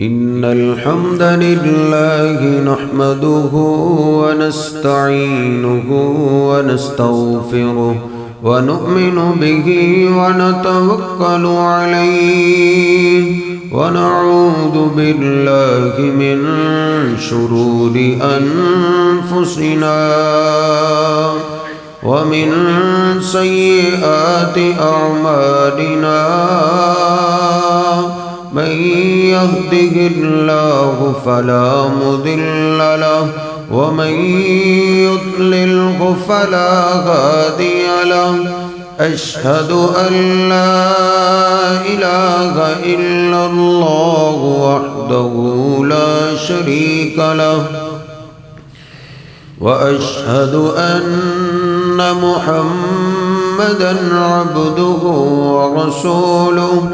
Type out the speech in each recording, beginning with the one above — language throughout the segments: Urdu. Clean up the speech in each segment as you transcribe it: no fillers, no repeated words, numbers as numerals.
إن الحمد لله نحمده ونستعينه ونستغفره ونؤمن به ونتوكل عليه ونعوذ بالله من شرور أنفسنا ومن سيئات أعمالنا من يهده الله فلا مضل له ومن يضلله فلا هادي له أشهد أن لا إله إلا الله وحده لا شريك له وأشهد أن محمدًا عبده ورسوله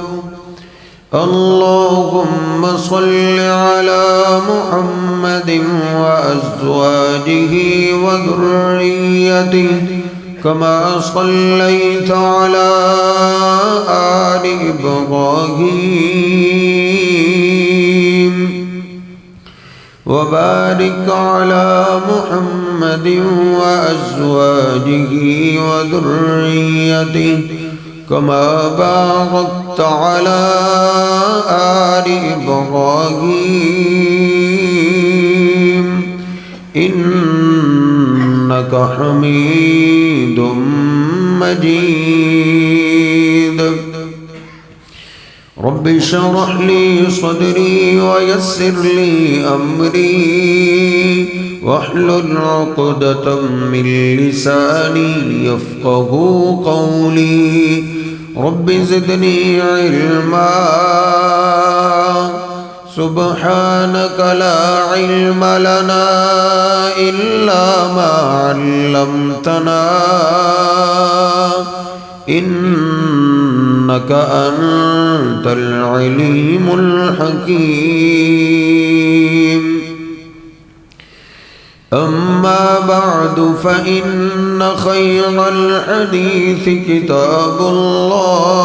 اللهم صل على محمد وأزواجه وذريته كما صليت على آل إبراهيم وبارك على محمد وأزواجه وذريته كما باركت على آل إبراهيم إنك حميد مجيد رب اشرح لي صدري ويسر لي أمري واحلل عقدة من لساني يفقه قولي رب زدني علما سبحانك لا علم لنا إلا ما علمتنا إنك أنت العليم الحكيم أما بعد فإن خير الحديث كتاب الله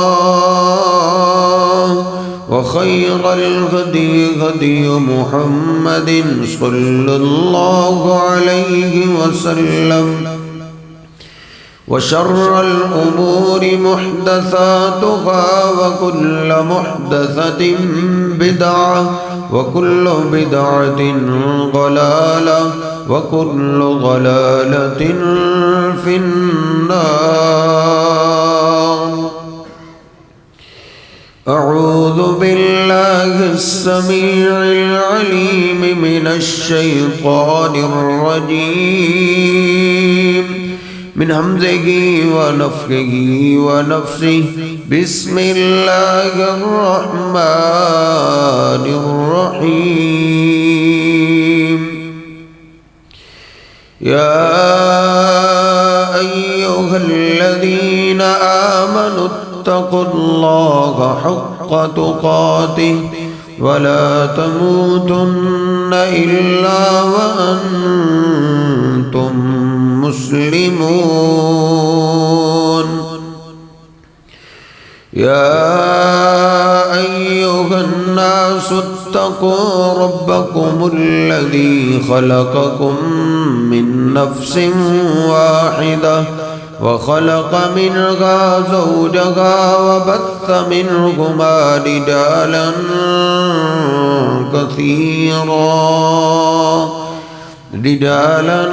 وخير الهدي هدي محمد صلى الله عليه وسلم وشر الأمور محدثاتها وكل محدثة بدعة وكل بدعة ضلالة وكل ضلالة في النار أعوذ بالله السميع العليم من الشيطان الرجيم من همزه ونفخه ونفسه بسم الله الرحمن الرحيم يا أيها الذين آمنوا اتقوا الله حق تقاته ولا تموتن إلا وأنتم مسلمون يا أيها الناس اتقوا ربكم الذي خلقكم من نفس واحدة وخلق منها زوجها وبث منهما رجالا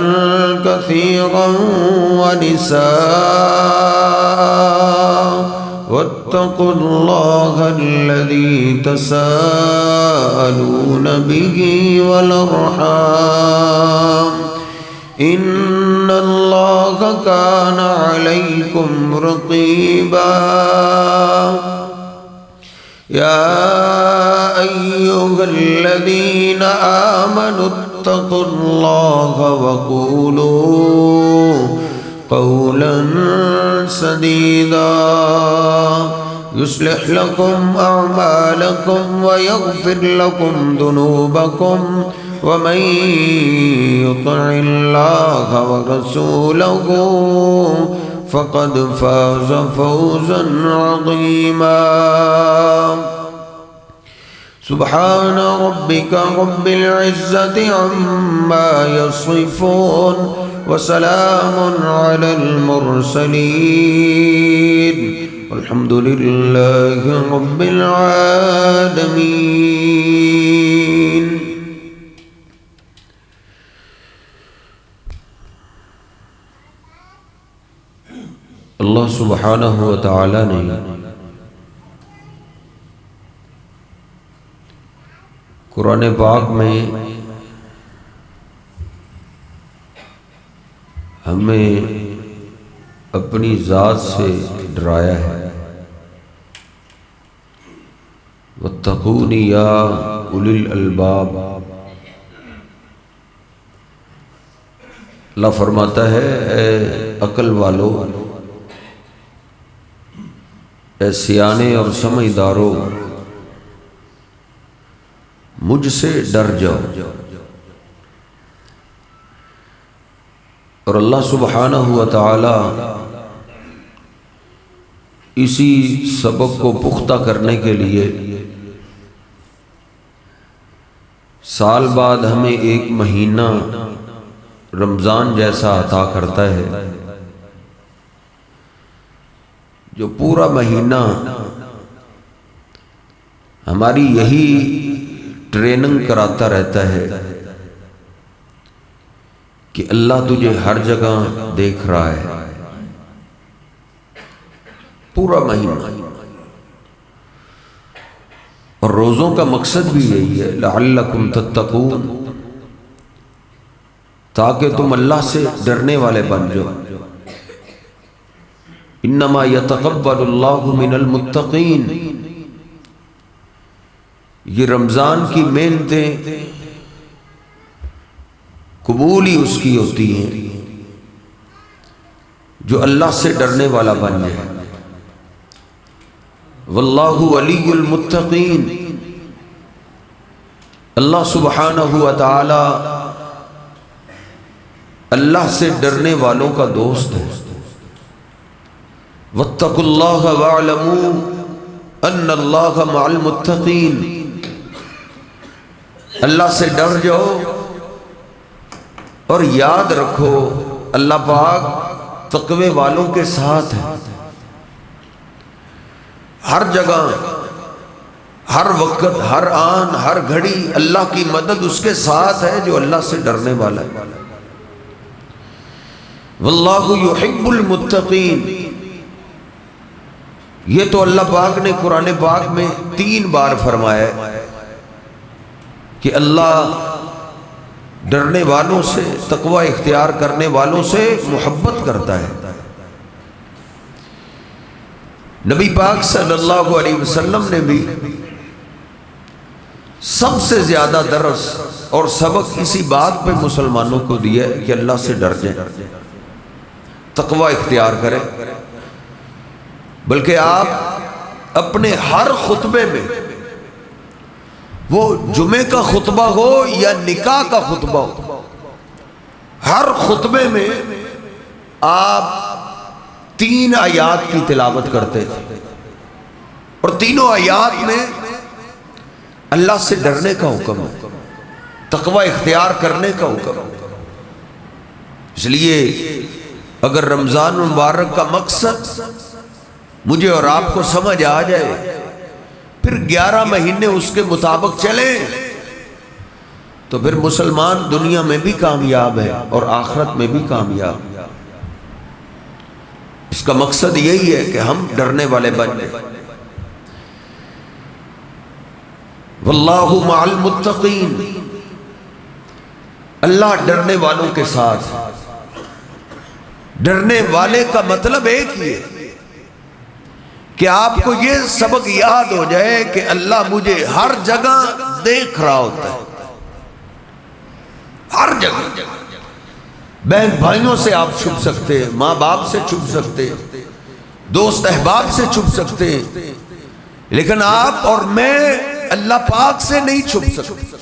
كثيرا ونساء واتقوا الله الذي تساءلون به والأرحام إن الله كان عليكم رقيبا يا أيها الذين آمنوا اتقوا الله وقولوا قولا سديدا يصلح لكم أعمالكم ويغفر لكم ذنوبكم ومن يطع الله ورسوله فقد فاز فوزا عظيما سبحان ربك رب العزة عما يصفون وسلام على المرسلين والحمد لله رب العالمين. اللہ سبحانہ و تعالی نے قرآن پاک میں ہمیں اپنی ذات سے ڈرایا ہے. واتقون یا اولی الالباب. اللہ فرماتا ہے اے عقل والو، اے سیانے اور سمجھدارو، مجھ سے ڈر جاؤ. اور اللہ سبحانہ و تعالی اسی سبق کو پختہ کرنے کے لیے سال بعد ہمیں ایک مہینہ رمضان جیسا عطا کرتا ہے، جو پورا مہینہ ہماری یہی ٹریننگ کراتا رہتا ہے کہ اللہ تجھے ہر جگہ دیکھ رہا ہے. پورا مہینہ. اور روزوں کا مقصد بھی یہی ہے، لعلکم تتقون، تاکہ تم اللہ سے ڈرنے والے بن جاؤ. انما یتقبل اللہ من المتقین. یہ رمضان کی محنتیں قبول ہی اس کی ہوتی ہیں جو اللہ سے ڈرنے والا بن جائے. واللہ ولی المتقین. اللہ سبحانہ و تعالی اللہ سے ڈرنے والوں کا دوست ہے. واتقوا اللہ واعلموا ان اللہ مع المتقین. اللہ سے ڈر جاؤ اور یاد رکھو اللہ پاک تقوی والوں کے ساتھ ہے. ہر جگہ، ہر وقت، ہر آن، ہر گھڑی اللہ کی مدد اس کے ساتھ ہے جو اللہ سے ڈرنے والا ہے. واللہ یحب المتقین. یہ تو اللہ پاک نے قرآن پاک میں 3 بار فرمایا کہ اللہ ڈرنے والوں سے، تقوی اختیار کرنے والوں سے محبت کرتا ہے. نبی پاک صلی اللہ علیہ وسلم نے بھی سب سے زیادہ درس اور سبق اسی بات پہ مسلمانوں کو دیا ہے کہ اللہ سے ڈر جائیں، تقوی اختیار کریں. بلکہ آپ اپنے ہر خطبے میں، وہ جمعے کا خطبہ ہو یا نکاح کا خطبہ ہو، ہر خطبے میں آپ 3 آیات کی تلاوت کرتے تھے، اور تینوں آیات میں اللہ سے ڈرنے کا حکم ہے، تقوی اختیار کرنے کا حکم ہے. اس لیے اگر رمضان مبارک کا مقصد مجھے اور آپ کو سمجھ آ جائے، پھر 11 مہینے اس کے مطابق چلیں، تو پھر مسلمان دنیا میں بھی کامیاب ہے اور آخرت میں بھی کامیاب. اس کا مقصد یہی ہے کہ ہم ڈرنے والے بن جائیں. واللہ مع المتقین. اللہ ڈرنے والوں کے ساتھ. ڈرنے والے کا مطلب ایک ہی ہے کہ آپ کو یہ سبق یاد ہو جائے کہ اللہ مجھے ہر جگہ دیکھ رہا ہوتا ہے. ہر جگہ. بہن بھائیوں سے آپ چھپ سکتے ہیں، ماں باپ سے چھپ سکتے ہیں، دوست احباب سے چھپ سکتے ہیں، لیکن آپ اور میں اللہ پاک سے نہیں چھپ سکتے.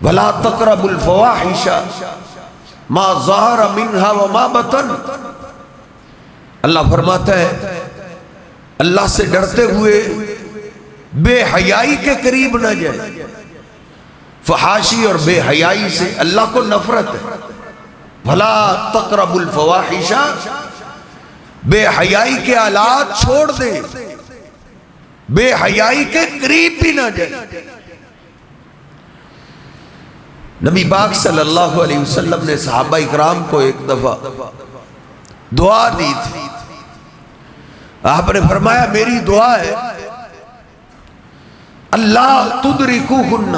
وَلَا تَقْرَبُوا الْفَوَاحِشَ مَا ظَهَرَ مِنْهَا وَمَا بَطَنَ. اللہ فرماتا ہے اللہ سے ڈرتے ہوئے بے حیائی کے قریب نہ جائے. فحاشی اور بے حیائی سے اللہ کو نفرت ہے. بھلا تقربوا الفواحش، بے حیائی کے آلات چھوڑ دے، بے حیائی کے قریب بھی نہ جائے. نبی پاک صلی اللہ علیہ وسلم نے صحابہ اکرام کو ایک دفعہ دعا دی تھی. آپ نے فرمایا میری دعا ہے اللہ تدرکوہن،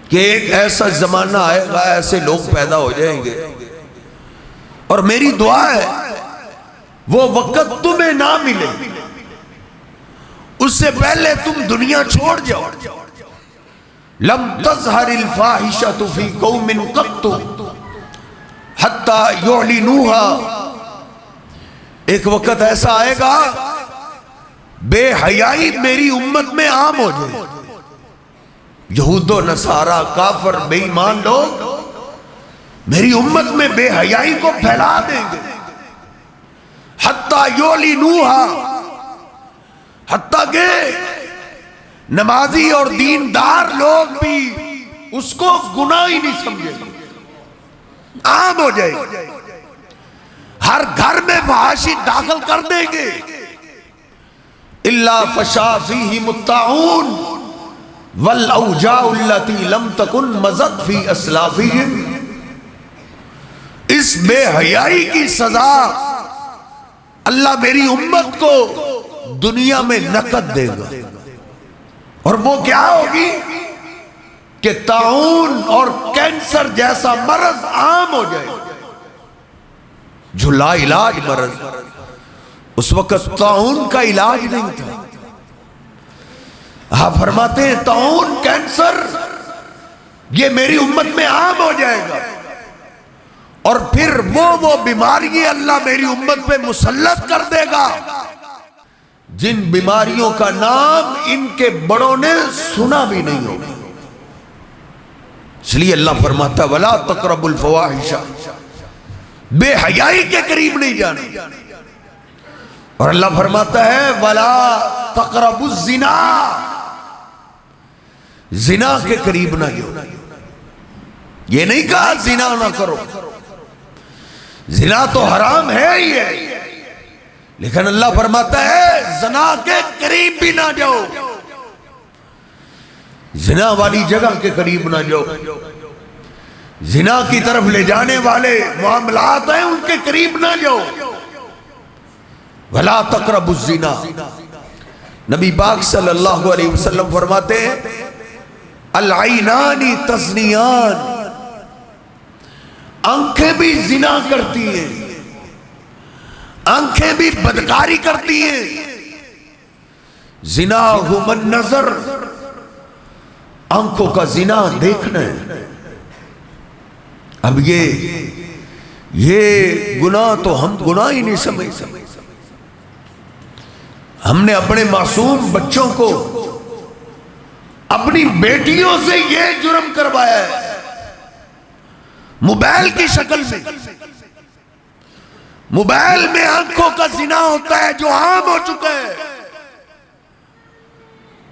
کہ ایک ایسا زمانہ آئے گا، ایسے لوگ پیدا ہو جائیں گے، اور میری دعا ہے وہ وقت تمہیں نہ ملے اس سے پہلے تم دنیا چھوڑ جاؤ. لم تظہر الفاحشۃ فی قوم قط حتی یعلنوها، ایک وقت ایسا آئے گا بے حیائی میری امت میں عام ہو جائے. یہود و نصارہ، کافر، بے ایمان لوگ میری امت میں بے حیائی کو پھیلا دیں گے. حتی یعلنوها، حتیٰ کہ نمازی اور دیندار لوگ بھی اس کو گناہ ہی نہیں سمجھے، عام ہو جائے. ہر گھر میں فحاشی داخل کر دیں گے. الا فشا فیہم الطاعون والاوجاع التي لم تكن مضت فی اسلافہم، اس بے حیائی کی سزا اللہ میری امت کو دنیا میں نقد دے گا. اور وہ کیا ہوگی کہ طاعون اور کینسر جیسا مرض عام ہو جائے، جو لا علاج مرض. اس وقت طاعون کا علاج نہیں تھا. آپ فرماتے ہیں طاعون، کینسر، یہ میری امت میں عام ہو جائے گا، اور پھر وہ بیماری اللہ میری امت پہ مسلط کر دے گا جن بیماریوں کا نام ان کے بڑوں نے سنا بھی نہیں ہوگا. اس لیے اللہ فرماتا ہے وَلَا تَقْرَبُوا الْفَوَاحِشَ، بے حیائی کے قریب نہیں جانا. اور اللہ فرماتا ہے وَلَا تَقْرَبُوا الزِّنَا، زنا کے قریب نہ جاؤ. یہ نہیں کہا زنا نہ کرو، زنا تو حرام ہے ہی ہے، لیکن اللہ فرماتا ہے زنا کے قریب بھی نہ جاؤ. زنا والی جگہ کے قریب نہ جاؤ. زنا کی طرف لے جانے والے معاملات ہیں ان کے قریب نہ جاؤ. وَلَا تَقْرَبُوا الزِّنَا. نبی پاک صلی اللہ علیہ وسلم فرماتے ہیں العینان تزنیان، آنکھیں بھی زنا کرتی ہیں، آنکھیں بھی بدکاری کرتی ہیں. زناہم النظر، آنکھوں کا زنا دیکھنا ہے. اب یہ گناہ تو ہم گناہ ہی نہیں سمجھ سکتے. ہم نے اپنے معصوم بچوں کو، اپنی بیٹیوں سے یہ جرم کروایا ہے موبائل کی شکل میں. موبائل میں آنکھوں کا زنا ہوتا ہے جو عام ہو چکا ہے.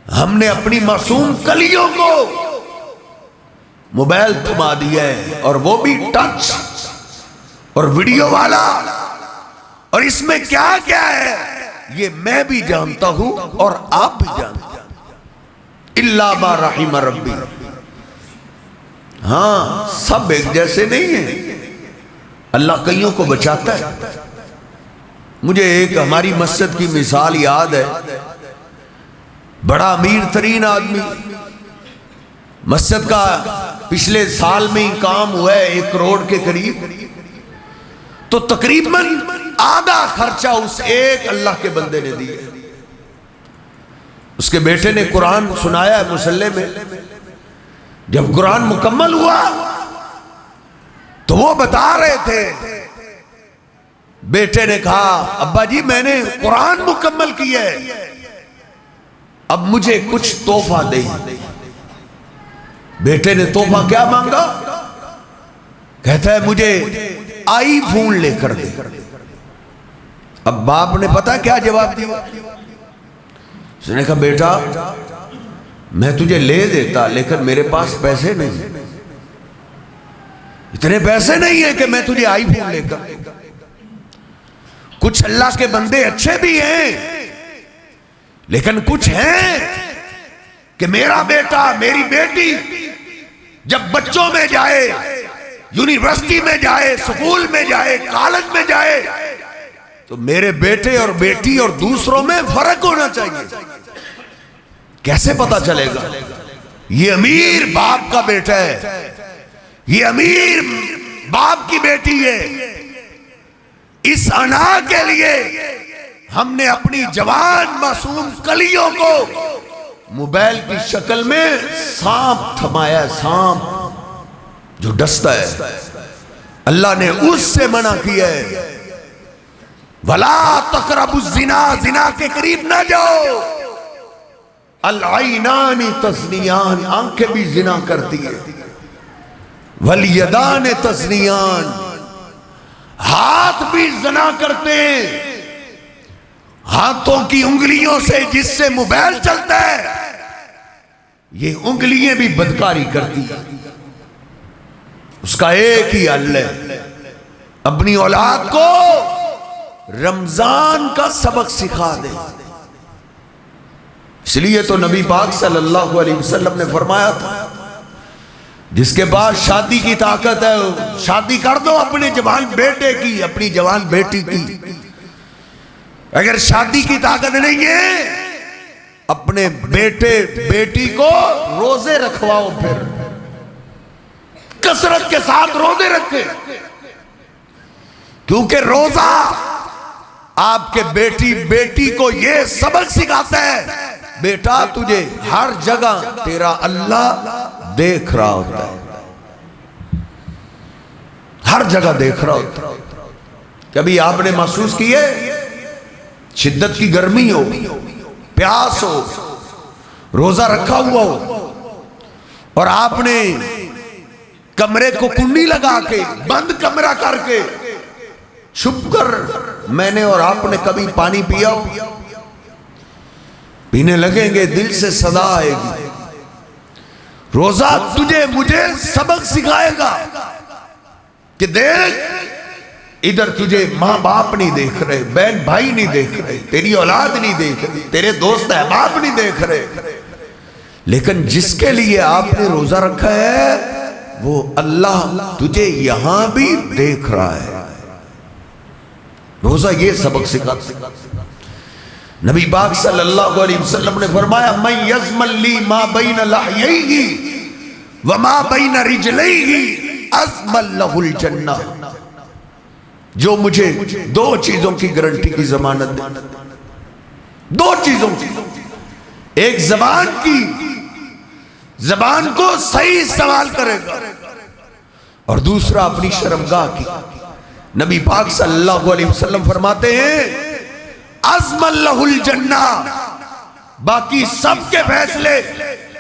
ہم نے اپنی معصوم کلیوں کو موبائل تھما دیا ہے، اور وہ بھی ٹچ اور ویڈیو والا. اور اس میں کیا کیا ہے یہ میں بھی جانتا ہوں اور آپ بھی جانتے ہیں. الا ما رحم ربی، ہاں سب ایک جیسے نہیں ہیں، اللہ کئیوں کو بچاتا ہے. مجھے ایک ہماری مسجد کی مثال یاد ہے. بڑا امیر ترین آدمی، مسجد کا پچھلے سال میں ہی کام ہوا ہے 1 کروڑ کے قریب، تو تقریباً آدھا خرچہ اس ایک اللہ کے بندے نے دیا. اس کے بیٹے نے قرآن سنایا ہے مصلی میں. جب قرآن مکمل ہوا تو وہ بتا رہے تھے، بیٹے نے کہا ابا جی میں نے قرآن مکمل کیا ہے، اب مجھے کچھ تحفہ دے. بیٹے نے تحفہ کیا مانگا؟ کہتا ہے مجھے آئی فون لے کر دے. اب باپ نے پتا کیا جواب دیا؟ اس نے کہا بیٹا میں تجھے لے دیتا لیکن میرے پاس پیسے نہیں، اتنے پیسے نہیں ہیں کہ میں تجھے آئی فون لے کر۔ کچھ اللہ کے بندے اچھے بھی ہیں لیکن کچھ ہیں کہ میرا بیٹا میری بیٹی جب بچوں میں جائے، یونیورسٹی میں جائے، سکول میں جائے، کالج میں جائے، تو میرے بیٹے اور بیٹی اور دوسروں میں فرق ہونا چاہیے۔ کیسے پتا چلے گا یہ امیر باپ کا بیٹا ہے، یہ امیر باپ کی بیٹی ہے؟ اس انا کے لیے ہم نے اپنی جوان معصوم کلیوں کو موبائل کی شکل میں سانپ تھمایا ہے، سانپ جو ڈستا ہے، اللہ نے اس سے منع کیا ہے۔ وَلَا تَقْرَبُوا الزِّنَا، زنا کے قریب نہ جاؤ۔ العینان تزنیان، آنکھیں بھی زنا کرتی ہے۔ والیدان تزنیان، ہاتھ بھی زنا کرتے ہیں۔ ہاتھوں کی انگلیوں سے جس سے موبائل چلتا ہے یہ انگلیاں بھی بدکاری کرتی ہیں۔ اس کا ایک ہی حل ہے، اپنی اولاد کو رمضان کا سبق سکھا دے۔ اس لیے تو نبی پاک صلی اللہ علیہ وسلم نے فرمایا تھا جس کے پاس شادی کی طاقت ہے شادی کر دو اپنے جوان بیٹے کی، اپنی جوان بیٹی کی۔ اگر شادی کی طاقت نہیں ہے اپنے بیٹے بیٹی کو روزے رکھواؤ، پھر کثرت کے ساتھ روزے رکھے، کیونکہ روزہ آپ کے بیٹی کو یہ سبق سکھاتا ہے بیٹا تجھے ہر جگہ تیرا اللہ دیکھ رہا ہوتا ہے، ہر جگہ دیکھ رہا ہوتا ہے۔ کبھی آپ نے محسوس کیے شدت کی گرمی ہو، پیاس ہو، روزہ رکھا ہوا ہو اور آپ نے کمرے کو کنڈی لگا کے بند کمرہ کر کے چھپ کر میں نے اور آپ نے کبھی پانی پیا ہو؟ پینے لگیں گے دل سے صدا آئے گی۔ روزہ تجھے مجھے سبق سکھائے گا کہ دیکھ ادھر تجھے ماں باپ نہیں دیکھ رہے، بہن بھائی نہیں دیکھ رہے، تیری اولاد نہیں دیکھ رہی، تیرے دوست احباب نہیں دیکھ رہے، لیکن جس کے لیے آپ نے روزہ رکھا ہے وہ اللہ تجھے یہاں بھی دیکھ رہا ہے۔ روزہ یہ سبق سکھاتا۔ نبی پاک صلی اللہ علیہ وسلم نے فرمایا من یضمن لی ما بین لحییہ وما بین رجلیہ اضمن لہ الجنہ، جو مجھے دو چیزوں کی گارنٹی کی ضمانت دے، دو چیزوں کی، ایک زبان کی، زبان کو صحیح استعمال کرے گا، اور دوسرا اپنی شرمگاہ کی۔ نبی پاک صلی اللہ علیہ وسلم فرماتے ہیں اضمن لہ الجنہ، باقی سب کے فیصلے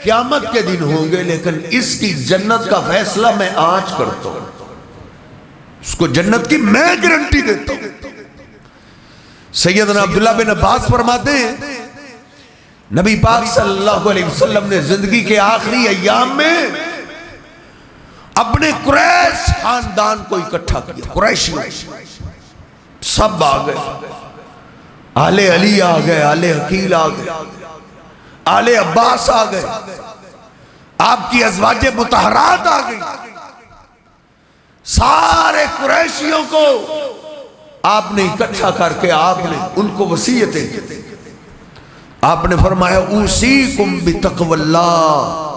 قیامت کے دن ہوں گے لیکن اس کی جنت کا فیصلہ میں آج کرتا ہوں، اس کو جنت کی میں گارنٹی دیتا ہوں۔ سیدنا عبداللہ بن عباس فرماتے ہیں نبی پاک صلی اللہ علیہ وسلم نے زندگی کے آخری ایام میں اپنے قریش خاندان کو اکٹھا کیا، قریشی سب آ گئے، آل علی آ گئے، آل عقیل آ گئے، آل عباس آ گئے، آپ کی ازواج مطہرات آ گئی، سارے قریشیوں کو آپ نے اکٹھا کر کے آپ نے ان کو وصیتیں کی۔ آپ نے فرمایا اوصیکم بتقوی اللہ،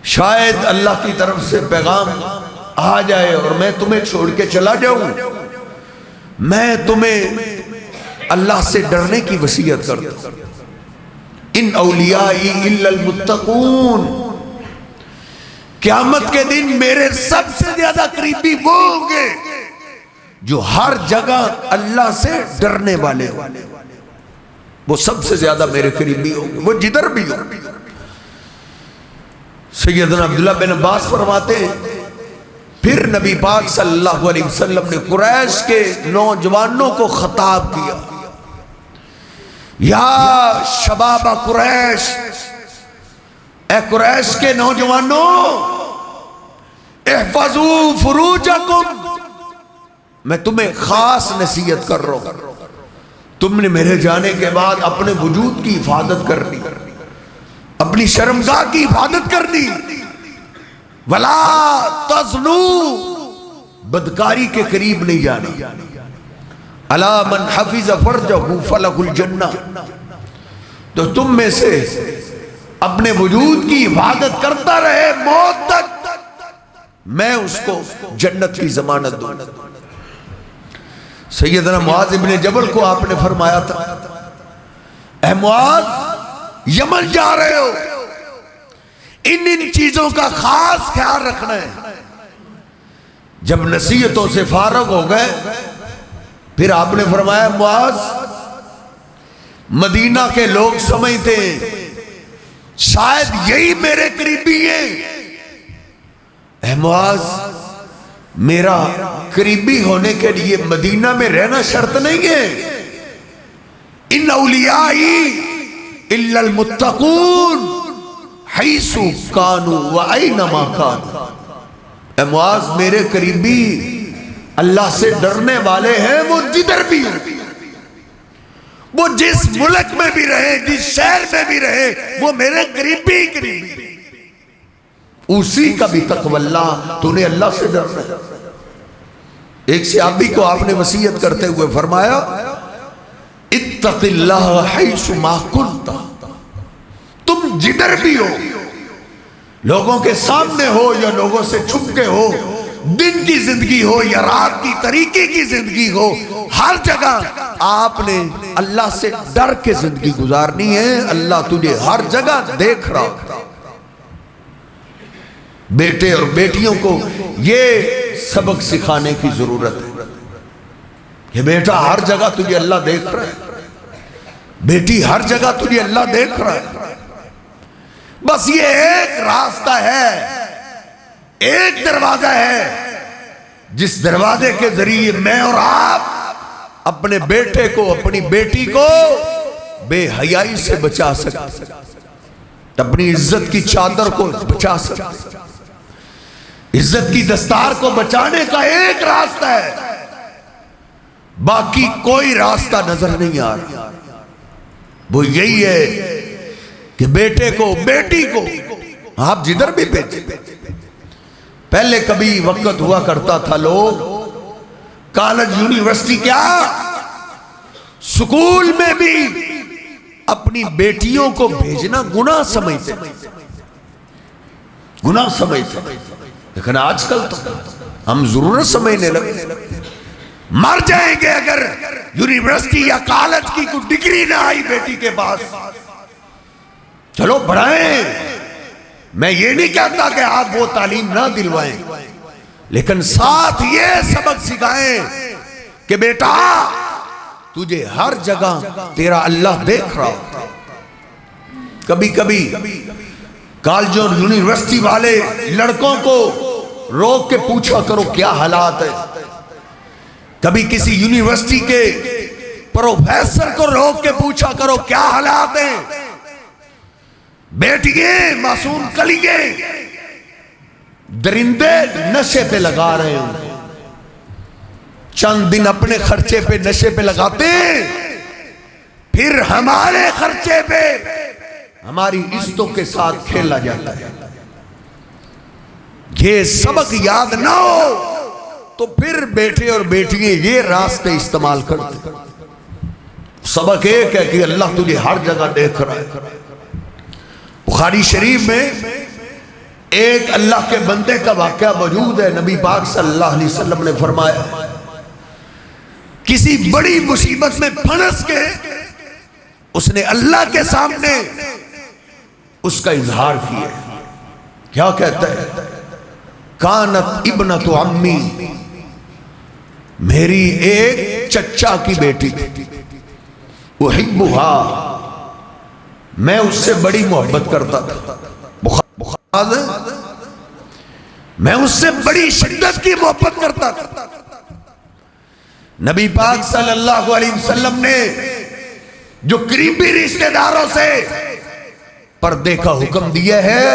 شاید اللہ کی طرف سے پیغام آ جائے اور میں تمہیں چھوڑ کے چلا جاؤں، میں تمہیں اللہ سے ڈرنے کی وصیت کرتا ہوں۔ ان اولیائی الا المتقون، قیامت کے دن میرے سب سے زیادہ قریبی وہ ہوں گے جو ہر جگہ اللہ سے ڈرنے والے ہوں، وہ سب سے زیادہ میرے قریبی ہوں گے، وہ جدھر بھی ہوں۔ سیدنا عبداللہ بن عباس فرماتے ہیں پھر نبی پاک صلی اللہ علیہ وسلم نے قریش کے نوجوانوں کو خطاب کیا، یا شباب قریش، اے قریش کے نوجوانوں، احفظوا فروجکم، میں تمہیں خاص نصیحت کر رہا ہوں، تم نے میرے جانے کے بعد اپنے وجود کی حفاظت کرنی، اپنی شرمگاہ کی حفاظت کرنی، ولا تزنوا، بدکاری کے قریب نہیں جانا، الا من حفظ فرجہ فلہ الجنہ، تو تم میں سے اپنے وجود کی حفاظت کرتا رہے موت تک، میں اس کو جنت کی ضمانت دوں۔ سیدنا معاذ ابن جبل کو آپ نے فرمایا تھا، اے معاذ یمن جا رہے ہو، ان چیزوں کا خاص خیال رکھنا ہے۔ جب نصیحتوں سے فارغ ہو گئے پھر آپ نے فرمایا معاذ، مدینہ کے لوگ سمجھتے ہیں شاید یہی میرے قریبی ہیں، اے معاذ میرا قریبی ہونے کے لیے مدینہ میں رہنا شرط نہیں ہے، ان اولیائی الا المتقون حیث کانوا وَأَيْنَمَا کانوا، اے معاذ میرے قریبی اللہ سے ڈرنے والے ہیں، وہ جدھر بھی ہیں، وہ جس ملک میں بھی رہے، جس شہر میں بھی رہے، وہ میرے قریبی قریبی، اسی کا بھی تقوی اللہ، تو نے اللہ سے ڈرنا ہے۔ ایک صحابی کو آپ نے وصیت کرتے ہوئے فرمایا، اتق اللہ حیث ما کنت، تم جدھر بھی ہو، لوگوں کے سامنے ہو یا لوگوں سے چھپ کے ہو، دن کی زندگی ہو یا رات کی طریقے کی زندگی ہو، ہر جگہ آپ نے اللہ سے ڈر کے زندگی گزارنی ہے، اللہ تجھے ہر جگہ دیکھ رہا ہے۔ بیٹے اور بیٹیوں کو یہ سبق سکھانے کی ضرورت ہے کہ بیٹا ہر جگہ تجھے اللہ دیکھ رہا ہے، بیٹی ہر جگہ تجھے اللہ دیکھ رہا ہے، بس یہ ایک راستہ ہے، ایک دروازہ ہے جس دروازے کے ذریعے میں اور آپ اپنے بیٹے کو، اپنی بیٹی کو بے حیائی سے بچا سکتے، اپنی عزت کی چادر کو بچا سکتے، عزت کی دستار کو بچانے کا ایک راستہ ہے، باقی کوئی راستہ نظر نہیں آ رہا، وہ یہی ہے کہ بیٹے کو، بیٹی کو آپ جدھر بھی بھیجیں۔ پہلے کبھی وقت ہوا کرتا تھا لوگ کالج، یونیورسٹی، کیا سکول میں بھی اپنی بیٹیوں کو بھیجنا گناہ سمجھتے، گناہ سمجھتے، لیکن آج کل تو ہم ضرورت سمجھنے لگے، مر جائیں گے اگر یونیورسٹی یا کالج کی کوئی ڈگری نہ آئی بیٹی کے پاس، چلو بڑھائیں، میں یہ نہیں کہتا کہ آپ وہ تعلیم نہ دلوائیں، لیکن ساتھ یہ سبق سکھائیں کہ بیٹا تجھے ہر جگہ تیرا اللہ دیکھ رہا ہوتا۔ کبھی کبھی کالج اور یونیورسٹی والے لڑکوں کو روک کے پوچھا کرو کیا حالات ہے، کبھی کسی یونیورسٹی کے پروفیسر کو روک کے پوچھا کرو کیا حالات ہیں، بیٹیاں معصوم کلیے درندے نشے پہ لگا رہے ہیں، چند دن اپنے خرچے پہ نشے پہ لگاتے ہیں، پھر ہمارے خرچے پہ ہماری عزتوں کے ساتھ کھیلا جاتا ہے۔ یہ سبق یاد نہ ہو تو پھر بیٹے اور بیٹیاں یہ راستے استعمال کرتے، سبق ایک ہے کہ اللہ تجھے ہر جگہ دیکھ رہا ہے۔ بخاری شریف میں ایک اللہ کے بندے کا واقعہ موجود ہے، نبی پاک صلی اللہ علیہ وسلم نے فرمایا کسی بڑی مصیبت میں پھنس کے اس نے اللہ کے سامنے اس کا اظہار کیا، کیا کہتا ہے، کانت ابنت عمی، میری ایک چچا کی بیٹی تھی، احبھا، میں اس سے بڑی محبت کرتا تھا، بخار میں اس سے بڑی شدت کی محبت کرتا تھا۔ نبی پاک صلی اللہ علیہ وسلم نے جو قریبی رشتہ داروں سے پردے کا حکم دیا ہے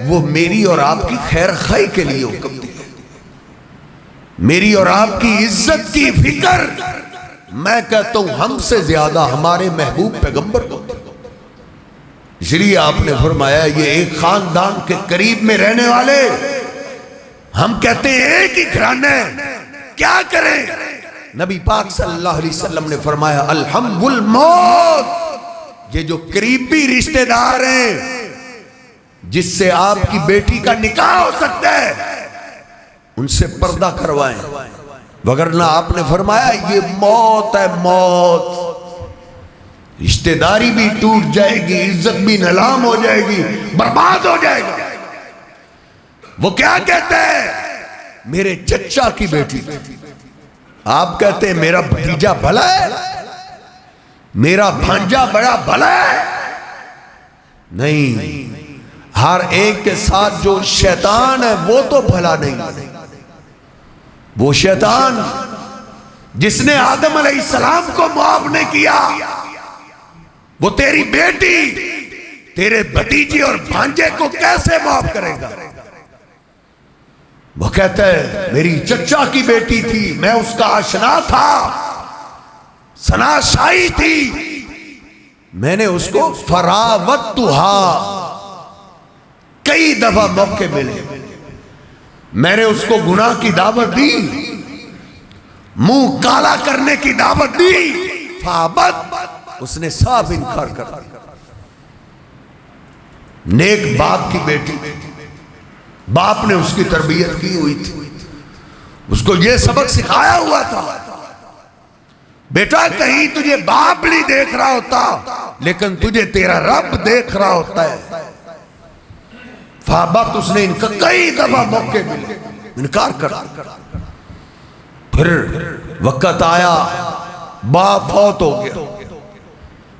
وہ میری اور آپ کی خیر خواہی کے لیے حکم دیا ہے، میری اور آپ کی عزت کی فکر میں کہتا ہوں ہم سے زیادہ ہمارے محبوب پیغمبر کو، اس لیے آپ نے فرمایا یہ ایک خاندان کے قریب میں رہنے والے، ہم کہتے ہیں ایک ہی گھرانے، کیا کریں؟ نبی پاک صلی اللہ علیہ وسلم نے فرمایا الحم الموت، یہ جو قریبی رشتہ دار ہیں جس سے آپ کی بیٹی کا نکاح ہو سکتا ہے ان سے پردہ کروائیں، وگرنہ آپ نے فرمایا یہ موت ہے، موت، رشتہ داری بھی ٹوٹ جائے گی، عزت بھی نیلام ہو جائے گی، برباد ہو جائے گا۔ وہ کیا کہتے ہیں؟ میرے چچا کی بیٹی، آپ کہتے ہیں میرا بھتیجا بھلا ہے، میرا بھانجا بڑا بھلا ہے، نہیں، ہر ایک کے ساتھ جو شیطان ہے وہ تو بھلا نہیں، وہ شیطان جس نے آدم علیہ السلام کو معاف نہیں کیا وہ تیری بیٹی تیرے بھتیجے اور بھانجے کو کیسے معاف کرے گا؟ وہ کہتا ہے میری چچا کی بیٹی تھی، میں اس کا آشنا تھا، ثنا شاہی تھی، میں نے اس کو فراوتھا، کئی دفعہ موقع ملے، میں نے اس کو گناہ کی دعوت دی، منہ کالا کرنے کی دعوت دی، فابت، اس نے صاف انکار کر دیا۔ نیک باپ کی بیٹی، باپ نے اس کی تربیت کی ہوئی تھی، اس کو یہ سبق سکھایا ہوا تھا بیٹا کہیں تجھے باپ نہیں دیکھ رہا ہوتا لیکن تجھے تیرا رب دیکھ رہا ہوتا ہے، فابت، اس نے کئی دفعہ موقع ملے انکار کر دیا۔ پھر وقت آیا باپ فوت ہو گیا،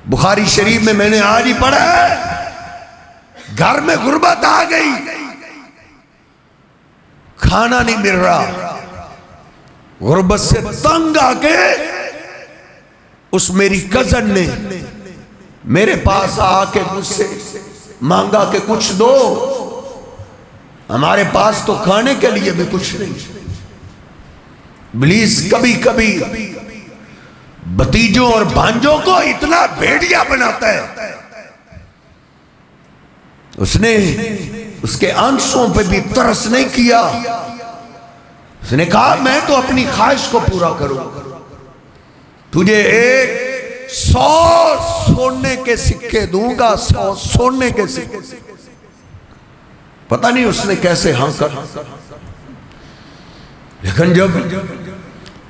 بخاری شریف میں نے آج ہی پڑھا ہے، گھر میں غربت آ گئی، کھانا نہیں مل رہا، غربت سے تنگ آ کے اس میری کزن نے میرے پاس آ کے مجھ سے مانگا کہ کچھ دو، ہمارے پاس تو کھانے کے لیے بھی کچھ نہیں۔ ابلیس کبھی کبھی بھتیجوں اور بھانجوں کو اتنا بھیڑیا بناتا ہے، اس نے اس کے آنسوں پہ بھی ترس نہیں کیا، اس نے کہا میں تو اپنی خواہش کو پورا کروں، تجھے 100 سونے کے سکے دوں گا، 100 سونے کے سکے۔ پتہ نہیں اس نے کیسے ہاں کر، لیکن جب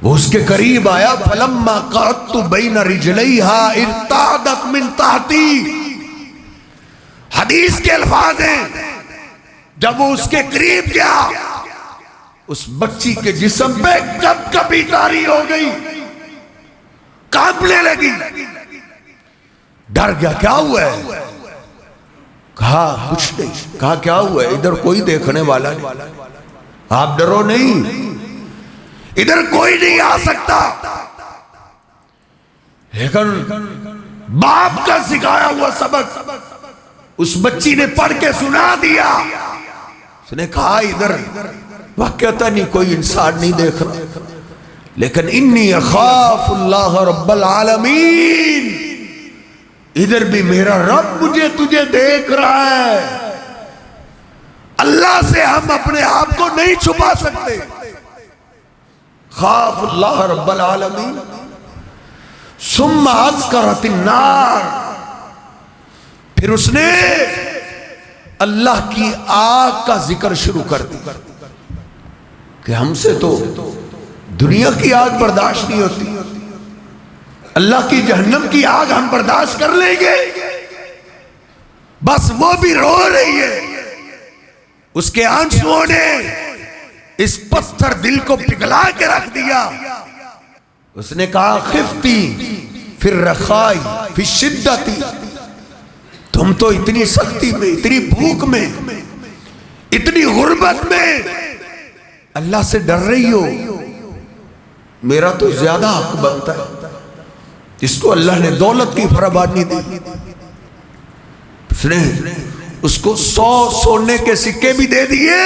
وہ اس کے قریب آیا فلما قعدت بین رجلیہا ارتعدت من تحتی، حدیث کے الفاظ ہیں جب وہ اس کے قریب گیا اس بچی کے جسم پہ کب کبھی تاری ہو گئی، کانپنے لگی، ڈر گیا کیا ہوا ہے؟ کہا کچھ نہیں۔ کہا کیا ہوا ہے؟ ادھر کوئی دیکھنے والا نہیں، آپ ڈرو نہیں، ادھر کوئی نہیں آ سکتا۔ لیکن باپ کا سکھایا ہوا سبق اس بچی نے پڑھ کے سنا دیا، اس نے کہا ادھر واقعتا نہیں کوئی انسان نہیں دیکھ رہا، لیکن انی اخاف اللہ رب العالمین، ادھر بھی میرا رب مجھے تجھے دیکھ رہا ہے، اللہ سے ہم اپنے آپ کو نہیں چھپا سکتے، خاف اللہ رب العالمین۔ ثم اذکرت النار، پھر اس نے اللہ کی آگ کا ذکر شروع کر دیا کہ ہم سے تو دنیا کی آگ برداشت نہیں ہوتی، اللہ کی جہنم کی آگ ہم برداشت کر لیں گے؟ بس وہ بھی رو رہی ہے، اس کے آنسوؤں نے اس پتھر دل کو پگھلا کے رکھ دیا۔ اس نے کہا خفتی فی الرخاء فی الشدۃ، تم تو اتنی سختی میں، اتنی بھوک میں، اتنی غربت میں اللہ سے ڈر رہی ہو، میرا تو زیادہ حق بنتا ہے، اس کو اللہ نے دولت کی فراوانی دی، اس نے اس کو 100 سونے کے سکے بھی دے دیے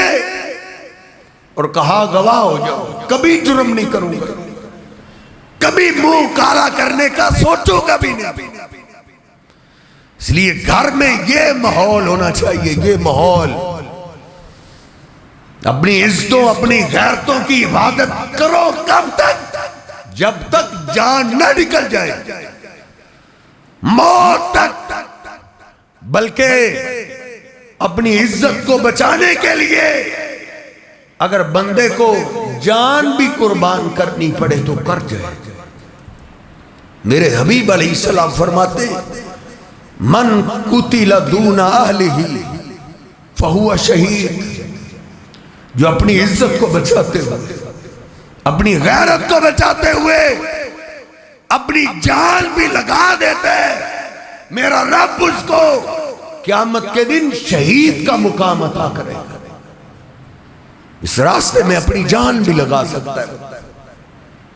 اور کہا گواہ ہو جاؤ کبھی جرم نہیں کروں گا، کبھی منہ کالا کرنے کا سوچوں گا بھی نہیں۔ اس لیے گھر میں یہ ماحول ہونا چاہیے، یہ ماحول، اپنی عزتوں اپنی غیرتوں کی حفاظت کرو کب تک؟ جب تک جان نہ نکل جائے، موت تک۔ بلکہ اپنی عزت کو بچانے کے لیے اگر بندے کو جان بھی قربان کرنی پڑے تو کر جائے۔ میرے حبیب علیہ السلام فرماتے من قتل دون اہلہ فہو شہید، جو اپنی عزت کو بچاتے ہوئے، اپنی غیرت کو بچاتے ہوئے اپنی جان بھی لگا دیتے، میرا رب اس کو قیامت کے دن شہید کا مقام عطا کرے گا۔ اس راستے میں اپنی جان بھی لگا سکتا ہے۔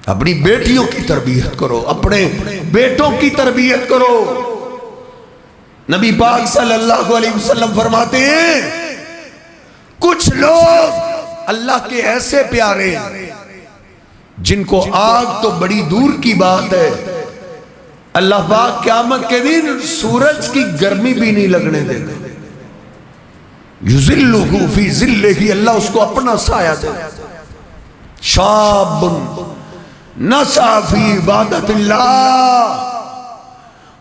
اپنی بیٹیوں کی تربیت کرو، اپنے بیٹوں کی تربیت کرو۔ نبی پاک صلی اللہ علیہ وسلم فرماتے ہیں کچھ لوگ اللہ کے ایسے پیارے جن کو آگ تو بڑی دور کی بات ہے، اللہ پاک قیامت کے دن سورج کی گرمی بھی نہیں لگنے دے گا، یذلہ فی ذلہ، اللہ اس کو اپنا سایہ دے گا۔ شاب نشأ فی عبادت اللہ،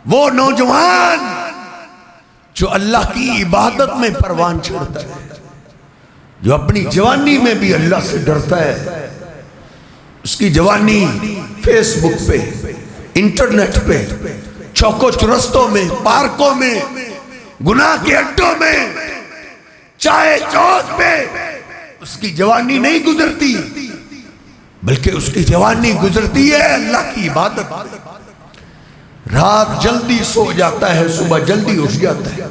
وہ نوجوان جو اللہ کی عبادت میں پروان چڑھتا ہے، جو اپنی جوانی میں بھی اللہ سے ڈرتا ہے، اس کی جوانی فیس بک پہ، انٹرنیٹ پہ، چوکو چرستوں میں، پارکوں میں، گناہ کے اڈوں میں، چائے چوک پہ اس کی جوانی نہیں گزرتی، بلکہ اس کی جوانی گزرتی ہے اللہ کی عبادت۔ رات جلدی سو جاتا ہے، صبح جلدی اٹھ جاتا ہے،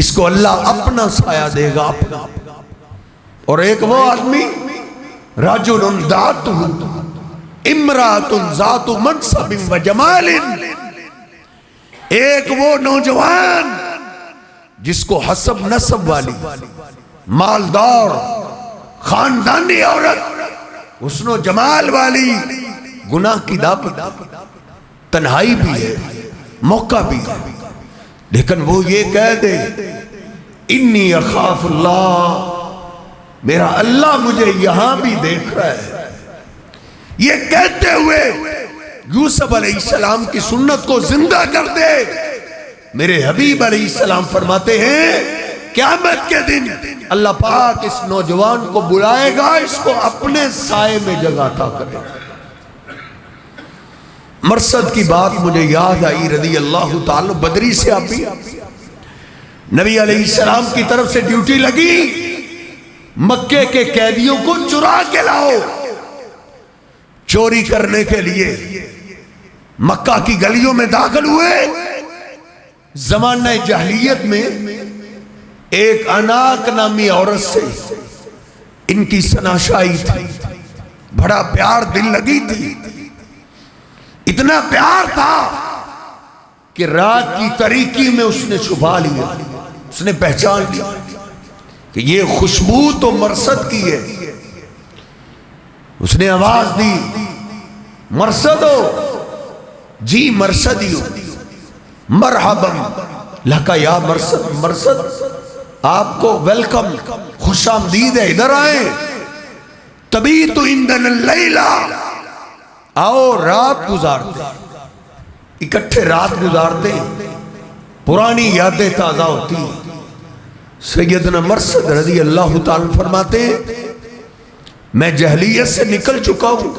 اس کو اللہ اپنا سایہ دے گا اپنا۔ اور ایک وہ آدمی رجل ذات امرأۃ ذات منصب و جمال، ایک وہ نوجوان جس کو حسب نسب والی، مالدار، خاندانی عورت، حسن و جمال والی، گناہ کی دعوت، تنہائی بھی ہے، موقع بھی ہے، لیکن وہ یہ کہہ دے انی اخاف اللہ، میرا اللہ مجھے یہاں بھی دیکھ رہا ہے۔ یہ کہتے ہوئے یوسف علیہ السلام کی سنت کو زندہ کر دے۔ میرے حبیب علیہ السلام فرماتے ہیں قیامت کے دن اللہ پاک اس نوجوان کو بلائے گا، اس کو اپنے سائے میں جگہ عطا کرے گا۔ مرصد کی بات مجھے یاد آئی رضی اللہ تعالی، بدری سے آپی نبی علیہ السلام کی طرف سے ڈیوٹی لگی، مکے کے قیدیوں کو چرا کے لاؤ۔ چوری کرنے کے لیے مکہ کی گلیوں میں داخل ہوئے۔ زمانہ جاہلیت میں ایک اناک نامی عورت سے ان کی شناشائی تھی، بڑا پیار دل لگی تھی، اتنا پیار تھا کہ رات کی تاریکی میں اس نے چھپا لیا، اس نے پہچان لیا کہ یہ خوشبو تو مرصد کی ہے۔ اس نے آواز دی مرصد ہو؟ جی مرصد ہی ہو۔ مرحبا لکا یا مرصد، مرصد آپ کو ویلکم، خوش آمدید ہے، ادھر آئیں۔ تبیت عندنا اللیلہ، آؤ رات گزارتے، اکٹھے رات گزارتے، پرانی یادیں تازہ ہوتی۔ سیدنا مرصد رضی اللہ تعالیٰ فرماتے میں جہلیت سے نکل چکا ہوں،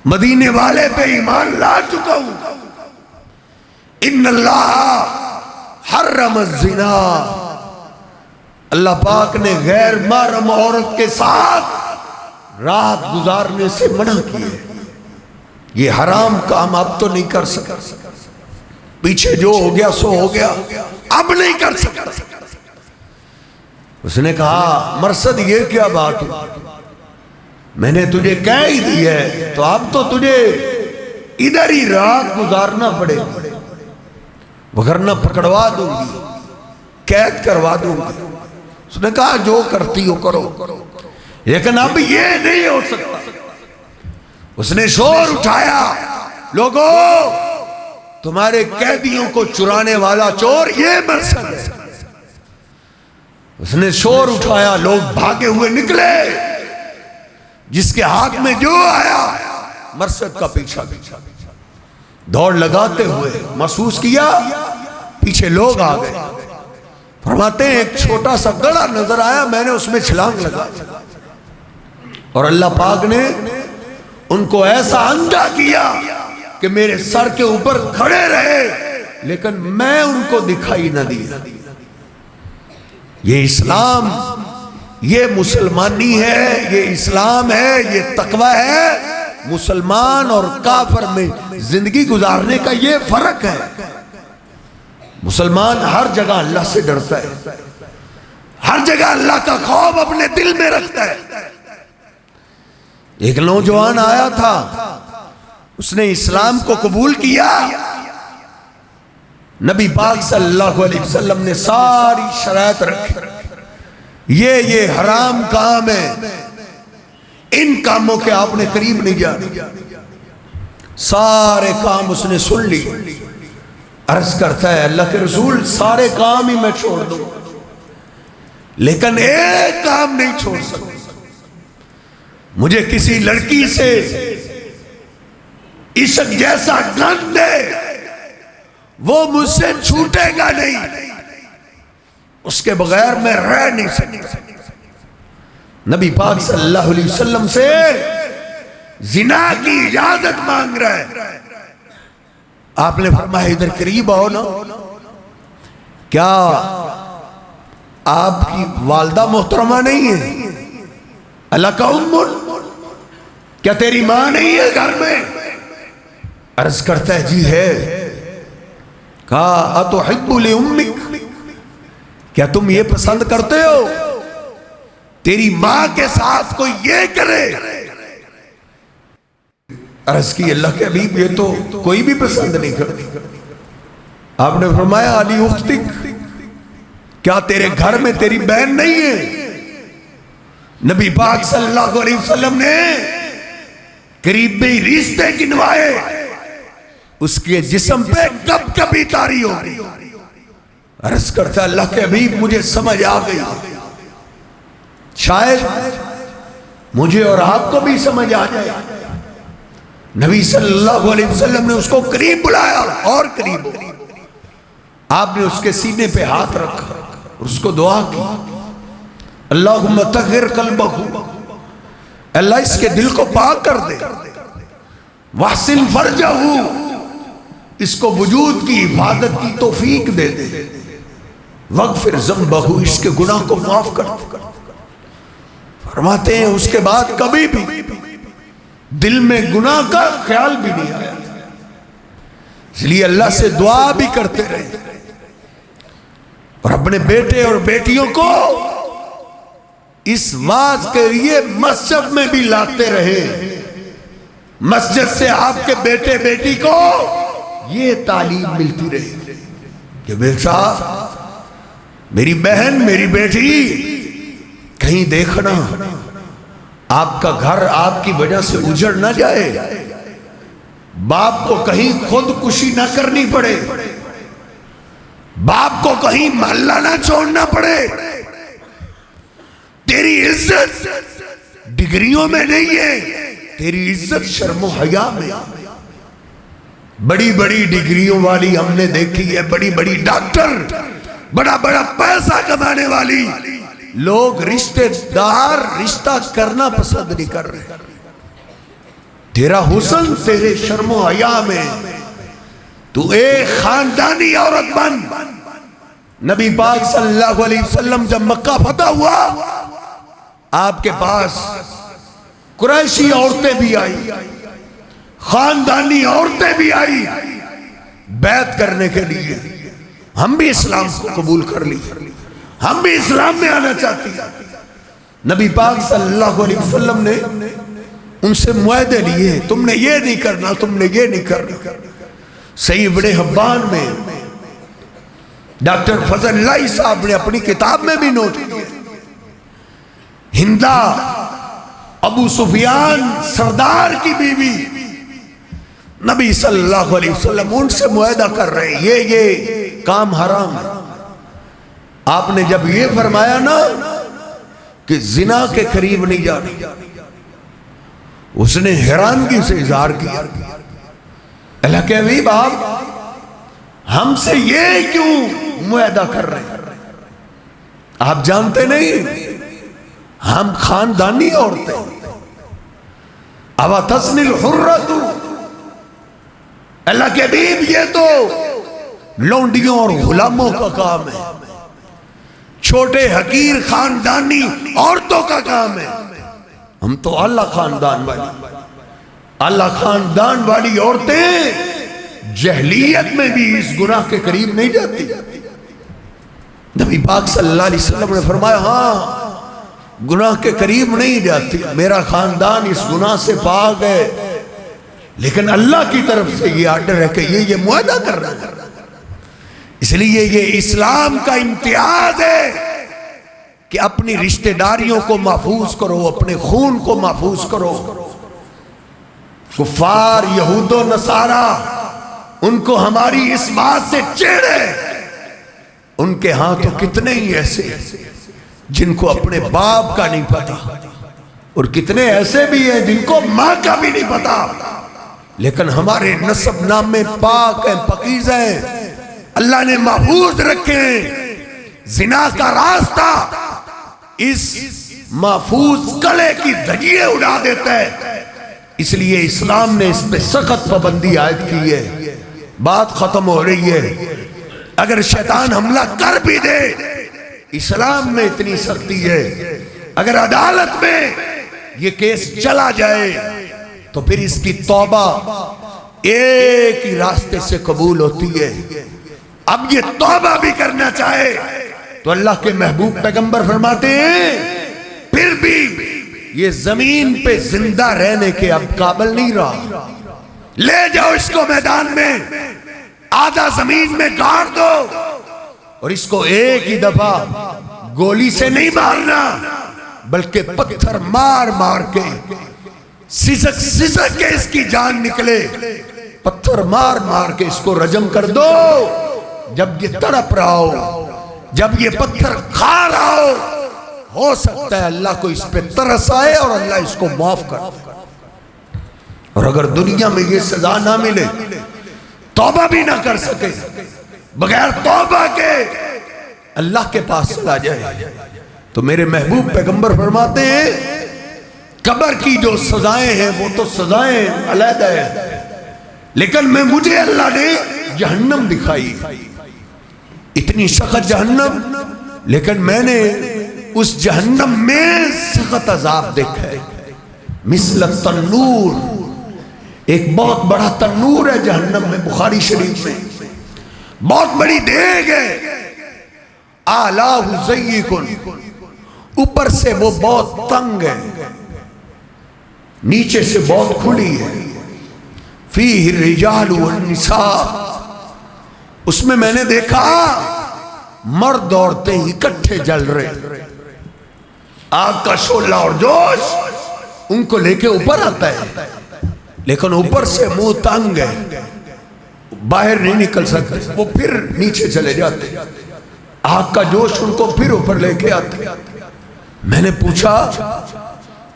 مدینے والے پہ ایمان لا چکا ہوں۔ ان اللہ حرم الزنا، اللہ پاک نے غیر محرم عورت کے ساتھ رات گزارنے سے منع کیا، یہ حرام کام اب تو نہیں کر سکتا، پیچھے جو ہو گیا سو ہو گیا، اب نہیں کر سکتا۔ اس نے کہا مرصد یہ کیا بات ہے، میں نے تجھے کہہ ہی دی ہے، تو اب تو تجھے ادھر ہی رات گزارنا پڑے وگرنہ پکڑوا دوں گی، قید کروا دوں گی۔ اس نے کہا جو کرتی ہو کرو، لیکن اب یہ نہیں ہو سکتا۔ اس نے شور اٹھایا، لوگو تمہارے قیدیوں کو چرانے والا چور یہ مرسد ہے۔ اس نے شور اٹھایا، لوگ بھاگے ہوئے نکلے، جس کے ہاتھ میں جو آیا مرسد کا پیچھا دوڑ لگاتے ہوئے محسوس کیا پیچھے لوگ آ گئے۔ فرماتے ہیں ایک چھوٹا سا گڑھا نظر آیا، میں نے اس میں چھلانگ لگا اور اللہ پاک نے ان کو ایسا اندھا کیا کہ میرے سر کے اوپر کھڑے رہے لیکن میں ان کو دکھائی نہ دیا۔ یہ اسلام، یہ مسلمانی ہے، یہ اسلام ہے، یہ تقوی ہے۔ مسلمان اور کافر میں زندگی گزارنے کا یہ فرق ہے۔ مسلمان ہر جگہ اللہ سے ڈرتا ہے، ہر جگہ اللہ کا خوف اپنے دل میں رکھتا ہے۔ ایک نوجوان آیا تھا، اس نے اسلام کو قبول کیا، نبی پاک صلی اللہ علیہ وسلم نے ساری شرائط رکھی، یہ حرام کام ہے، ان کاموں کے آپ نے قریب نہیں جانا۔ سارے کام اس نے سن لی، عرض کرتا ہے اللہ کے رسول سارے کام ہی میں چھوڑ دوں لیکن ایک کام نہیں چھوڑ سکتا، مجھے کسی لڑکی سے عشق جیسا گند ہے وہ مجھ سے چھوٹے گا نہیں، اس کے بغیر میں رہ نہیں سکتا۔ نبی پاک صلی اللہ علیہ وسلم سے زنا کی اجازت مانگ رہا ہے۔ آپ نے فرمایا ادھر قریب آؤ نا، کیا آپ کی والدہ محترمہ نہیں ہے؟ اللہ کا کیا تیری ماں نہیں ہے گھر میں؟ عرض کرتا ہے جی ہے۔ کہا اتحب لأمک، کیا تم یہ پسند کرتے ہو تیری ماں کے ساتھ کوئی یہ کرے؟ عرض کی اللہ کے حبیب یہ تو کوئی بھی پسند نہیں کرتی۔ آپ نے فرمایا علی اختک، کیا تیرے گھر میں تیری بہن نہیں ہے؟ نبی پاک صلی اللہ علیہ وسلم نے قریب میں رشتے گنوائے، اس کے جسم پہ کب کبھی تاری ہو گئی۔ عرض کرتا اللہ کے حبیب مجھے سمجھ آ گئی، شاید مجھے اور آپ کو بھی سمجھ آ جائے۔ نبی صلی اللہ علیہ وسلم نے اس کو قریب بلایا اور قریب، آپ نے اس کے سینے پہ ہاتھ رکھا اور اس کو دعا کی، اللہم طہر قلبہ، اللہ اس کے دل کو پاک کر دے، واحسن فرجہ، اس کو وجود کی حفاظت کی توفیق دے دے، واغفر ذنبہ، اس کے گناہ کو معاف کر دے۔ فرماتے ہیں اس کے بعد کبھی بھی دل میں گناہ کا خیال بھی نہیں آیا، اس لیے اللہ سے دعا بھی کرتے رہے اور اپنے بیٹے اور بیٹیوں کو اس واز کے لیے مسجد میں بھی لاتے رہے۔ مسجد سے آپ کے بیٹے بیٹی کو یہ تعلیم ملتی رہی کہ بیٹا، میری بہن، میری بیٹی، کہیں دیکھنا آپ کا گھر آپ کی وجہ سے اجڑ نہ جائے، باپ کو کہیں خودکشی نہ کرنی پڑے، باپ کو کہیں محلہ نہ چھوڑنا پڑے۔ تیری عزت ڈگریوں میں نہیں ہے، تیری عزت شرم و حیا میں۔ بڑی بڑی ڈگریوں والی ہم نے دیکھی ہے، بڑی بڑی ڈاکٹر، بڑا بڑا پیسہ کمانے والی لوگ رشتے دار رشتہ کرنا پسند نہیں کر رہے۔ تیرا حسن تیرے شرم و حیا میں، تو ایک خاندانی عورت بن۔ نبی پاک صلی اللہ علیہ وسلم جب مکہ فتح ہوا، آپ کے پاس قریشی عورتیں بھی آئی، خاندانی عورتیں بھی آئی بیعت کرنے کے لیے، ہم بھی اسلام کو قبول کر لی، ہم بھی اسلام میں آنا چاہتی ہیں۔ نبی پاک صلی اللہ علیہ وسلم نے ان سے معاہدے لیے، تم نے یہ نہیں کرنا، تم نے یہ نہیں کرنا۔ صحیح ابن حبان میں ڈاکٹر فضل اللہ صاحب نے اپنی کتاب میں بھی نوٹ کیا، ہندا ابو سفیان سردار کی بیوی نبی صلی اللہ علیہ وسلم ان سے معاہدہ کر رہے ہیں یہ کام حرام ہے۔ آپ نے جب یہ فرمایا نا کہ زنا کے قریب نہیں جانا، اس نے حیرانگی سے اظہار کیا، اللہ کے حبیب آپ ہم سے یہ کیوں معاہدہ کر رہے ہیں؟ آپ جانتے نہیں ہم خاندانی عورتیں، اوا تزنی الحرۃ، اللہ کے حبیب یہ تو لونڈیوں اور غلاموں کا کام ہے، چھوٹے حقیر خاندانی عورتوں کا کام ہے۔ ہم تو اعلیٰ خاندان والی عورتیں جہلیت میں بھی اس گناہ کے قریب نہیں جاتی۔ نبی پاک صلی اللہ علیہ وسلم نے فرمایا ہاں گناہ کے قریب نہیں جاتی، میرا خاندان اس گناہ سے پاک ہے، لیکن اللہ کی طرف سے یہ آرڈر ہے کہ یہ معاہدہ کر رہا ہے۔ اس لیے یہ اسلام کا امتیاز ہے کہ اپنی رشتہ داریوں کو محفوظ کرو، اپنے خون کو محفوظ کرو۔ کفار یہود و نصارہ ان کو ہماری اس بات سے چڑھے، ان کے ہاں تو کتنے ہی ایسے جن کو اپنے باپ کا نہیں پتا، اور کتنے ایسے بھی ہیں جن کو ماں کا بھی نہیں پتا، لیکن ہمارے نسب نامے پاک ہیں، پاکیزہ ہیں، اللہ نے محفوظ رکھے ہیں۔ زنا کا راستہ اس محفوظ کلے کی دھجیے اڑا دیتا ہے، اس لیے اسلام نے اس پہ سخت پابندی عائد کی ہے۔ بات ختم ہو رہی ہے، اگر شیطان حملہ کر بھی دے اسلام میں اتنی سختی ہے، اگر عدالت میں یہ کیس چلا جائے تو پھر اس کی توبہ ایک ہی راستے سے قبول ہوتی ہے۔ اب یہ توبہ بھی کرنا چاہے تو اللہ کے محبوب پیغمبر فرماتے ہیں پھر بھی یہ زمین پہ زندہ رہنے کے اب قابل نہیں رہا، لے جاؤ اس کو میدان میں، آدھا زمین میں گاڑ دو، اور اس کو ایک ہی دفعہ گولی سے نہیں مارنا بلکہ پتھر مار مار کے سسک سسک کے اس کی جان نکلے، پتھر مار مار کے اس کو رجم کر دو۔ جب یہ تڑپ رہا ہو، جب یہ پتھر کھا رہا ہو سکتا ہے اللہ کو اس پہ ترس آئے اور اللہ اس کو معاف کر۔ اور اگر دنیا میں یہ سزا نہ ملے، توبہ بھی نہ کر سکے، بغیر توبہ کے اللہ کے پاس چلا جائے، تو میرے محبوب پیغمبر فرماتے ہیں قبر کی جو سزائیں ہیں وہ تو سزائیں علیحدہ ہیں، لیکن مجھے اللہ نے جہنم دکھائی، اتنی سخت جہنم، لیکن میں نے اس جہنم میں سخت عذاب دیکھا ہے، مثل تنور، ایک بہت بڑا تنور ہے جہنم میں، بخاری شریف میں بہت بڑی دیگ ہے، اعلیٰ ضیقٌ، اوپر سے وہ بہت تنگ ہے، نیچے سے بہت کھلی ہے، فیہ الرجال والنساء، اس میں نے دیکھا مرد عورتیں اکٹھے جل رہے، آگ کا شعلہ اور جوش ان کو لے کے اوپر آتا ہے، لیکن اوپر سے منہ تنگ ہے، باہر نہیں نکل سکتے، وہ پھر نیچے چلے جاتے، آگ کا جوش ان کو پھر اوپر لے کے آتے۔ میں نے پوچھا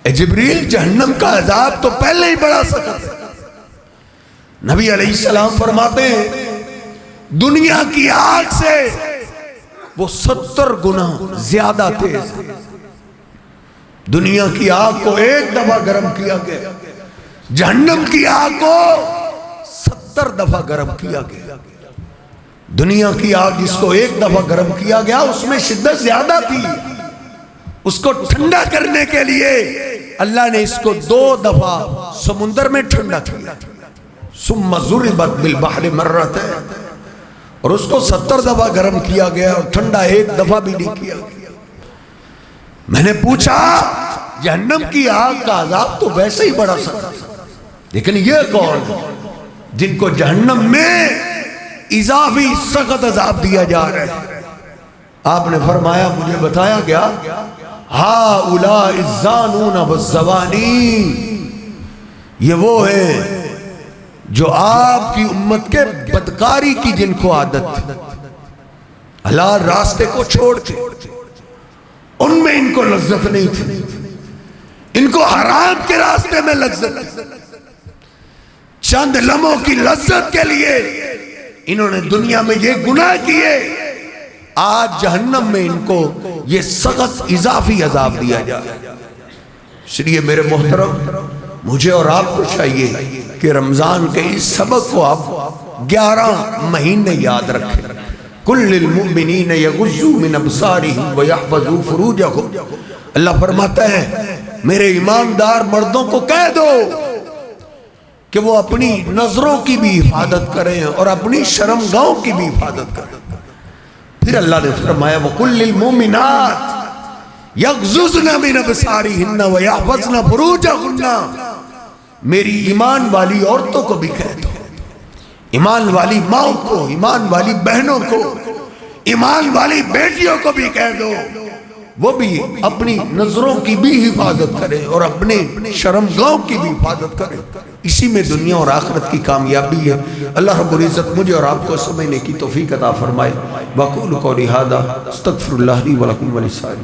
اے جبریل جہنم کا عذاب تو پہلے ہی بڑا سخت ہے، نبی علیہ السلام فرماتے ہیں دنیا کی آگ سے وہ 70 گنا زیادہ تیز ہے۔ دنیا کی آگ کو ایک دفعہ گرم کیا گیا، جہنم کی آگ کو 70 دفعہ گرم کیا گیا۔ دنیا کی آگ جس کو ایک دفعہ گرم کیا گیا اس میں شدت زیادہ تھی، اس کو ٹھنڈا کرنے کے لیے اللہ نے اس کو 2 دفعہ سمندر میں ٹھنڈا کیا، ثم ضربت بالبحر مرتين، اور اس کو 70 دفعہ گرم کیا گیا اور ٹھنڈا ایک دفعہ بھی نہیں کیا گیا۔ میں نے پوچھا جہنم کی آگ کا عذاب تو ویسے ہی بڑا سخت، لیکن یہ کون جن کو جہنم میں اضافی سخت عذاب دیا جا رہا ہے؟ آپ نے فرمایا، مجھے بتایا گیا، ہَؤُلَاءِ الزَّانُونَ وَالزَّوَانِي، یہ وہ ہے جو آپ کی امت کے بدکاری کی جن کو عادت تھی، حلال راستے کو چھوڑ کے ان میں ان کو لذت نہیں تھی، ان کو حرام کے راستے میں لذت، چند لمحوں کی لذت کے لیے انہوں نے دنیا میں یہ گناہ کیے، آج جہنم میں ان کو یہ سخت اضافی عذاب دیا جائے۔ اس لیے میرے محترم، مجھے اور آپ کو چاہیے کہ رمضان کے اس سبق کو آپ 11 مہینے یاد رکھیں۔ کل المؤمنین یغضوا من ابصارہم ویحفظوا فروجہم، اللہ فرماتا ہے میرے ایماندار مردوں کو کہہ دو کہ وہ اپنی نظروں کی بھی حفاظت کریں اور اپنی شرمگاہوں کی بھی حفاظت کریں۔ پھر اللہ نے فرمایا وَقُلْ لِلْمُؤْمِنَاتِ يَغْضُضْنَ مِنْ أَبْصَارِهِنَّ وَيَحْفَظْنَ فُرُوجَهُنَّ، میری ایمان والی عورتوں کو بھی کہہ دو، ایمان والی ماؤں کو، ایمان والی بہنوں کو، ایمان والی بیٹیوں کو بھی کہہ دو وہ بھی اپنی نظروں کی بھی حفاظت کریں اور اپنے شرمگاہوں کی بھی حفاظت کریں۔ اسی میں دنیا اور آخرت کی کامیابی ہے۔ اللہ رب العزت مجھے اور آپ کو سمجھنے کی توفیق عطا فرمائے۔ وَقُولُوا قَوْلِي هَٰذَا اسْتَغْفِرُ اللَّهَ لِي وَلَكُمْ وَلِلسَّائِرِ